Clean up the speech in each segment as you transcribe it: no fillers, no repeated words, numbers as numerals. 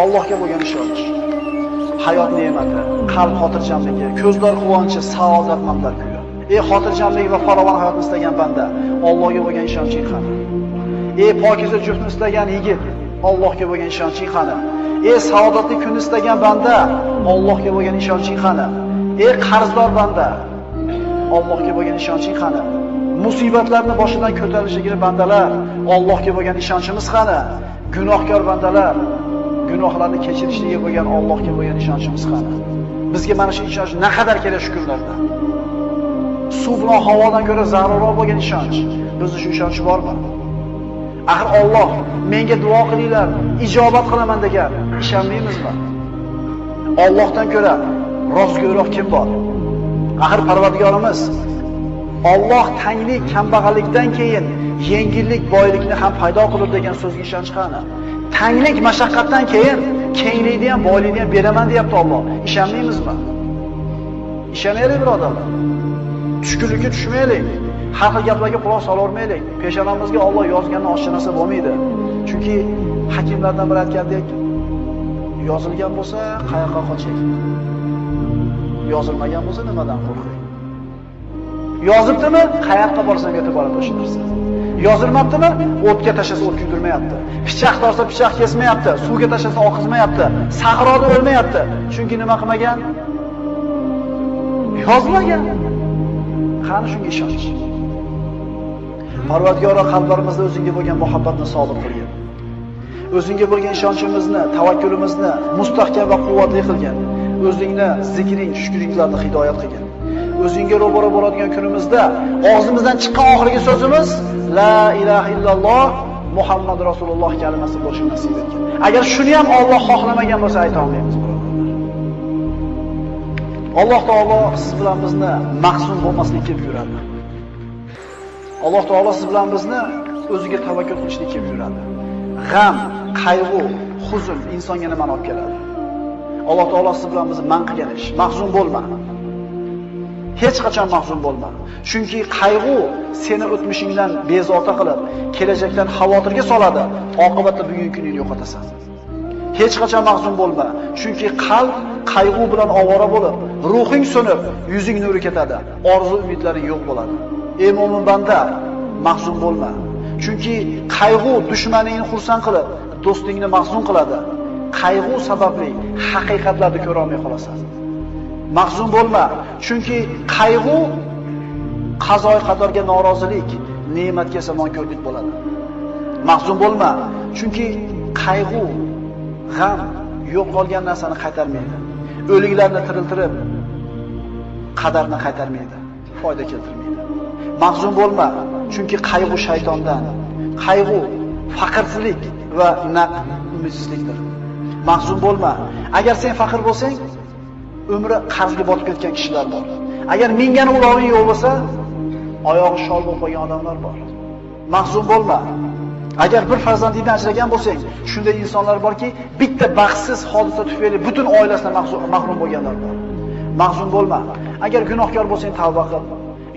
Allohga bo'lgan ishonch, hayot ne'mati, qalb xotirjamligi, ko'zlar quvonchi, saodat manbat kuyi. Ey xotirjamlik va farovon hayotni istagan banda, Allohga bo'lgan ishonching qani? Ey pokiza juftni istagan yigit, Allohga bo'lgan ishonching qani? Ey saodatli kunni istagan banda, Allohga bo'lgan ishonching qani? Ey qarzdor banda, Allohga bo'lgan ishonching qani? Musibatlarni boshidan ko'tarilishiga bandalar, Allohga bo'lgan ishonchimiz qani? Gunohkor bandalar, gunohlarni kechirishiga bo'lgan Allohga bo'lgan ishonchimiz qani? Bizga mana shu ishonch naqadar kerak shu kunlarda. Suv bilan havodan ko'ra zarurroq bo'lgan ishonch. Bizda shu ishonch bormi? Axir Alloh menga duo qilinglar, ijobat qilaman degan, ishonmaymizmi? Allohdan ko'ra rostgo'yroq kim bor? Axir Parvardigorimiz Alloh tanglik, kambag'allikdan keyin yengillik, boylikni ham paydo qilib degan so'zga ishonch qani? Tanglik, mashaqqatdan keyin kenglikni ham, boylikni ham beraman deyapti Alloh. Ishonmaymizmi? Ishonaylik birodarlar. Tushkunlikka tushmaylik. Har xil gaplarga quloq solavermaylik. Peshonamizga Alloh yozgandan oshcha narsa bo'lmaydi. Chunki hakimlardan biri aytgandek, yozilgan bo'lsa qayoqqa qoching? Yozilmagan bo'lsa nimadan qo'rqing? Yozibdimi? Qayoqqa borsam yetib boradi o'sha narsa. Yozilmabdimi? O'tga tashlasa o't kuydirmayapti. Pichoq torsa pichoq kesmayapti. Suvga tashlasa oqizmayapti. Sahroda o'lmayapti. Chunki nima qilmagan? Yozmagan. Qani shunga ishonch. Parvardigor qalblarimizda o'zingga bo'lgan muhabbatni sobit qilgin. O'zingga bo'lgan ishonchimizni, tavakkulimizni mustahkam va quvvatli qilgin. O'zingni zikring, shukringlarni hidoyat qilgin. O'zingga ro'baro bo'ladigan kunimizda og'zimizdan chiqqan oxirgi so'zimiz la ilaha illalloh Muhammad Rasululloh kalimasi bo'lishini nasib etgin. Agar shuni ham Alloh xohlamagan bo'lsa ayta olmaymiz, birodarlar. Alloh taolo siz bilan bizni mahzun bo'lmaslikka buyuradi. Alloh taolo siz bilan bizni o'ziga tavakkul qilishlikka buyuradi. G'am, qayg'u, huzn insonga nimani olib keladi? Alloh taolo siz bilan bizni man qilgan ish. Mahzun bo'lma. Hech qachon mahzun bo'lma. Chunki qayg'u seni o'tmishingdan bezovta qilib, kelajakdan xavotirga soladi. Oqibatda bugungi kuningni yo'qotasan. Hech qachon mahzun bo'lma. Chunki qalb qayg'u bilan ovora bo'lib, ruhing so'nib, yuzing nuri ketadi. Orzu umidlaring yo'q bo'ladi. Ey mo'min banda, mahzun bo'lma. Chunki qayg'u dushmaningni xursand qilib, do'stingni mahzun qiladi. Qayg'u sababli haqiqatlarni ko'ra olmay qolasan. Mahzun bo'lma, chunki qayg'u qazoy qadorga norozilik, ne'matga samonko'rlik bo'ladi. Mahzun bo'lma, chunki qayg'u, g'am yo'q qolgan narsani qaytarmaydi. O'liklarni tiriltirib, qadarni qaytarmaydi, foyda keltirmaydi. Mahzun bo'lma, chunki qayg'u shaytondan. Qayg'u faqrsizlik va umidsizlikdir. Mahzun bo'lma. Agar sen faqir bo'lsang, umri qarzga botib ketgan kishilar bor. Agar mingani uloving yo'q bo'lsa, oyog'i shol bo'lib qolgan odamlar bor. Mahzun bo'lma. Agar bir farzandingdan ajragan bo'lsang, shunday insonlar borki, bitta baxtsiz hodisa tufayli butun oilasidan mahrum bo'lganlar bor. Mahzun bo'lma. Agar gunohkor bo'lsang, tavba qil.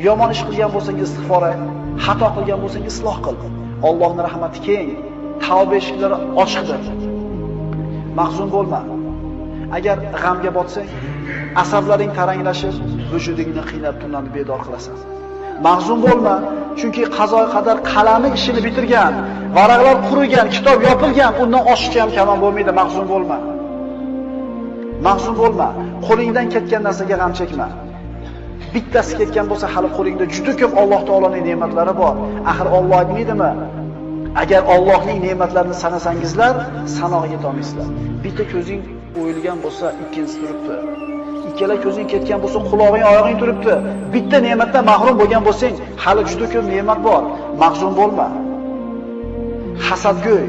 Yomon ish qilgan bo'lsang, istig'for et. Xato qilgan bo'lsang, isloh qil. Allohning rahmati keng, tavba eshiklari ochiqdir. Mahzun bo'lma. Agar g'amga botsang, asablaring taranglashib, vujudingni qiynab tunlarni bedor qilasan. Mahzun bo'lma, chunki qazo qadar qalami ishini bitirgan, varaqlar qurigan, kitob yopilgan, undan oshiqcha ham kamon bo'lmaydi. Mahzun bo'lma. Mahzun bo'lma. Qo'lingdan ketgan narsaga g'am chekma. Bittasi ketgan bo'lsa, hali qo'lingda juda ko'p Alloh taoloning ne'matlari bor. Axir Alloh aytmaydimi? Agar Allohning ne'matlarini sanasangizlar, sanoqqa yeta olmaysizlar. Bitta ko'zing o'yilgan bo'lsa, ikkinchisi turibdi. Ikkala ko'zing ketgan bo'lsa, quloqing, oyog'ing turibdi. Bitta ne'matdan mahrum bo'lgan bo'lsang, hali juda ko'p ne'mat bor. Mahzun bo'lma. Hasadgo'y,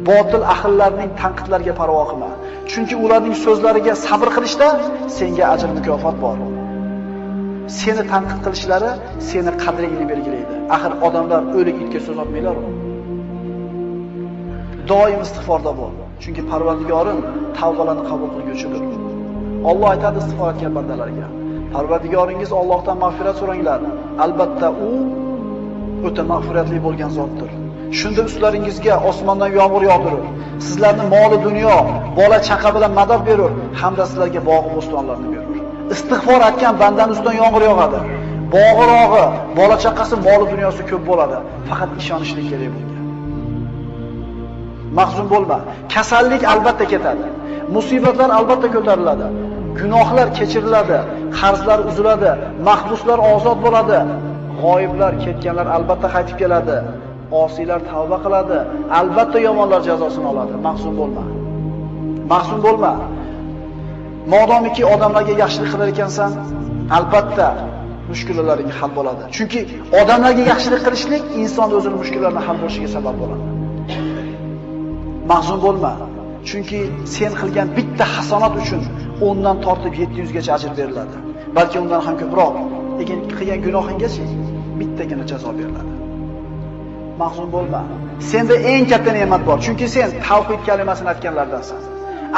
botil ahillarning tanqidlariga parvo qilma. Chunki ularning so'zlariga sabr qilishda senga ajr mukofot bor. Seni tanqid qilishlari seni qadringni belgilaydi. Axir odamlar o'lik itga so'z otmaylar-ku. Doim istig'forda bo'l. Chunki Parvardigorim tavbalarni qabul qilguvchidir. Alloh aytadi istig'for etgan bandalarga: Parvardigoringiz Allohdan mag'firat so'ranglar. Albatta u o'ta mag'firatli bo'lgan zotdir. Shunda ustlaringizga osmondan yomg'ir yog'dirur. Sizlarni moli dunyo bola chaqa bilan madad berur, hamda sizlarga bog' bo'stonlarni berur. Istig'for aytgan bandaning ustidan yomg'ir yog'adi. Bog'irog'i, bola chaqasi, moli dunyosi ko'p bo'ladi. Faqat ishonishlik kerak bunga. Mahzun bo'lma. Kasallik albatta ketadi. Musibatlar albatta ko'tariladi. Gunohlar kechiriladi, qarzlar uziladi, mahbuslar ozod bo'ladi. G'oyiblar, ketganlar albatta qaytib keladi. Osiylar tavba qiladi, albatta yomonlar jazosini oladi. Mahzun bo'lma. Mahzun bo'lma. Modomiki odamlarga yaxshilik qilar ekansan, albatta mushkullalaring hal bo'ladi. Chunki odamlarga yaxshilik qilishlik inson o'zining mushkullarini hal bo'lishiga sabab bo'ladi. Mahzun bo'lma. Chunki sen qilgan bitta hasanat uchun 10 dan tortib 700 gacha ajr beriladi. Balki undan ham ko'proq. Lekin qilgan gunohinggacha bittagina jazo beriladi. Mahzun bo'lma. Senda eng katta ne'mat bor. Chunki sen tavhid kalimasini aytganlardansan.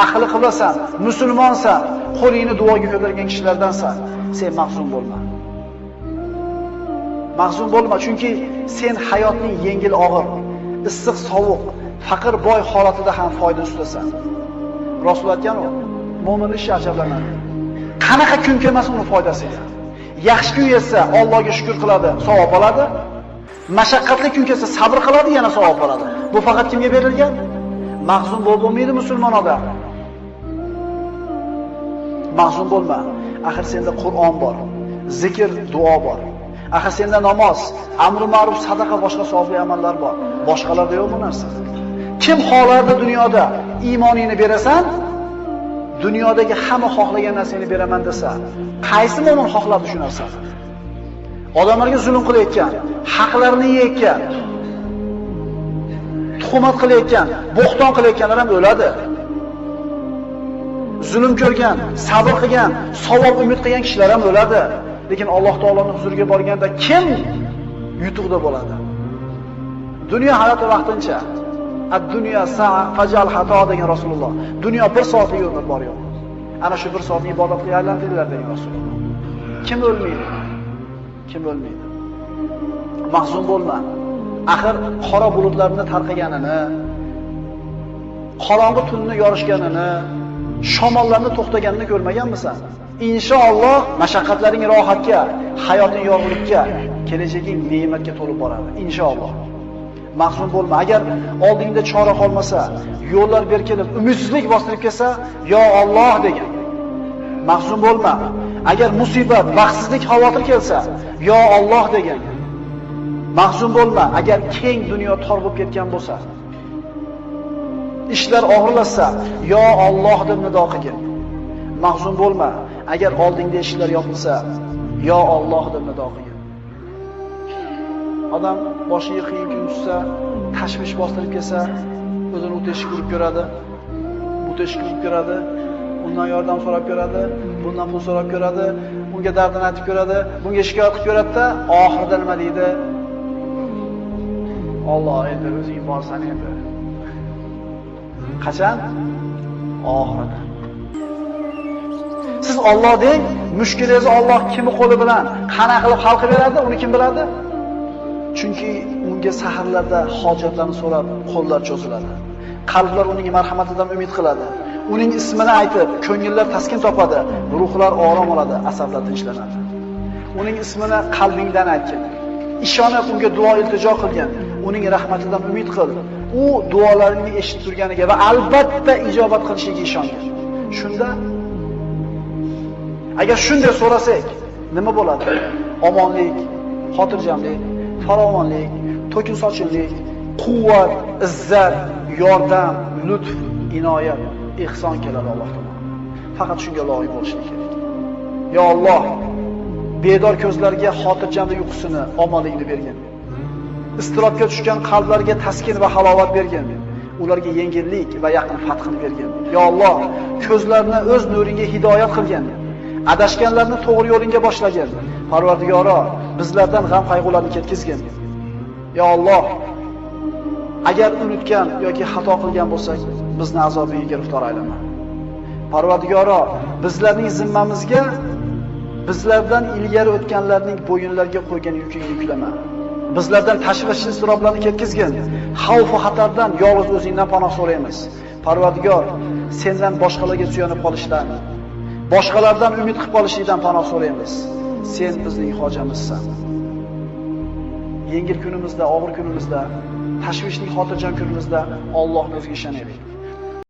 Ahli qiblasan, musulmonsan, qo'lingni duoga ko'targan kishilardansan. Sen mahzun bo'lma. Mahzun bo'lma, chunki sen hayotning yengil og'ir, issiq sovuq, faqir boy holatida ham foyda ustasan. Rasul aytgan-ku, mo'min ishi ajablanadi. Qanaqa kun kelmasin uni foydasiga. Yaxshi kun yetsa Allohga shukr qiladi, savob oladi. Mashaqqatli kun kelsa sabr qiladi, yana savob oladi. Bu faqat kimga berilgan? Mahzun bo'lmaydi musulmon odam. Mahzun bo'lma. Axir senda Qur'on bor, zikr, duo bor. Axir senda namoz, amri ma'ruf, sadaqa, boshqa savobli amallar bor. Boshqalarda yo'q bu narsa. Kim xohlardi dunyoda iymoningni berasan, dunyodagi hamma xohlagan narsani beraman desa, qaysi mo'min xohladi shu narsani? Odamlarga zulm qilayotgan, haqlarini yeyotgan, tuhmat qilayotgan, bo'xton qilayotganlar ham o'ladi. Zulm ko'rgan, sabr qilgan, savob umid qilgan kishilar ham o'ladi. Lekin Alloh taoloning huzuriga borganda kim yutuqda bo'ladi? Dunyo hayoti vaqtincha. Ad-dunya sa'a fajal xato degan Rasululloh. Dunyo 1 soatlik umr bor yo'q. Ana shu 1 soatni ibodatga aylantiringlar degan Rasululloh. Kim o'lmaydi? Kim o'lmaydi? Mahzun bo'lma. Axir qora bulutlarni tarqaganini, qorong'i tunni yorishganini, shamollarni to'xtaganini ko'rmaganmisan? Inshaalloh mashaqqatlaring rohatga, hayoting yorug'likka, kelajaging ne'matga to'lib boradi. Inshaalloh. Mahzun bo'lma. Agar oldingda chora qolmasa, yo'llar berkilib, umidsizlik bostirib kelsa, yo Alloh degan. Mahzun bo'lma. Agar musibat, baxtsizlik, xavotir kelsa, yo Alloh degan. Mahzun bo'lma. Agar keng dunyo tor bo'lib ketgan bo'lsa, ishlar og'irlashsa, yo Alloh deb nido qilgin. Mahzun bo'lma. Agar oldingda ishlar yo'qsa, yo Alloh deb nido qilgin. Odam boshiga qiyin kun tushsa, tashvish bostirib kelsa, o'zini o'tishga urib ko'radi. O'tishga urib ko'radi. Undan yordam so'rab ko'radi, bundan pul so'rab ko'radi, unga dardini aytib ko'radi, bunga shikoyat qilib ko'radi-da, oxirida nima deydi? Alloh endi o'zing borsan endi. Qachon? Oxirida. Siz Alloh deng, mushkulingizni Alloh kimi qo'li bilan qanaqa qilib hal qilib beradi, uni kim biladi? Chunki unga saharlarda hojatlarni so'rab qo'llar cho'ziladi. Qalblar uning marhamatidan umid qiladi. Uning ismini aytib, ko'ngillar taskin topadi, ruhlar orom oladi, asablar tinchlanadi. Uning ismini qalbingdan aytgin. Ishonib unga duo iltijo qilgin. Uning rahmatidan umid qil. U duolaringni eshitib turganiga va albatta ijobat qilishiga ishongin. Shunda agar shunday so'rasak, nima bo'ladi? Omonlik, xotirjamlik, farovonlik, to'kin sochinlik, quvvat, izzat, yordam, lutf, inoyat, ihson keladi Alloh tomonidan. Faqat shunga loyiq bo'lishlik kerak. Ya Alloh, bedor ko'zlarga xotirjamlik uyqusini, omonlikni bergin. Istirobga tushgan qalblarga taskin va halovat bergin. Ularga yengillik va yaqin fathini bergin. Ya Alloh, ko'zlarni o'z nuringga hidoyat qilgin. Adashganlarni to'g'ri yo'lingga boshlagin. Parvardigoro, bizlardan g'am qayg'ularni ketkizgin. Ya Alloh, agar unutgan yoki xato qilgan bo'lsak, bizni azobiga giriftor aylama. Parvardigoro, bizlarning zimmamizga bizlardan ilgari o'tganlarning bo'yinlariga qo'ygan yukingni yuklama. Bizlardan tashvish iztiroblarni ketkizgin. Xavf va xatardan yolg'iz o'zingdan panoh so'raymiz. Parvardigor, sendan boshqalarga suyanib qolishdan, boshqalardan umid qilib qolishlikdan panoh so'raymiz. Sen bizning hojamizsan. Yengil kunimizda, og'ir kunimizda, tashvishli xotirjam kunimizda Allohga o'ziga ishonaylik.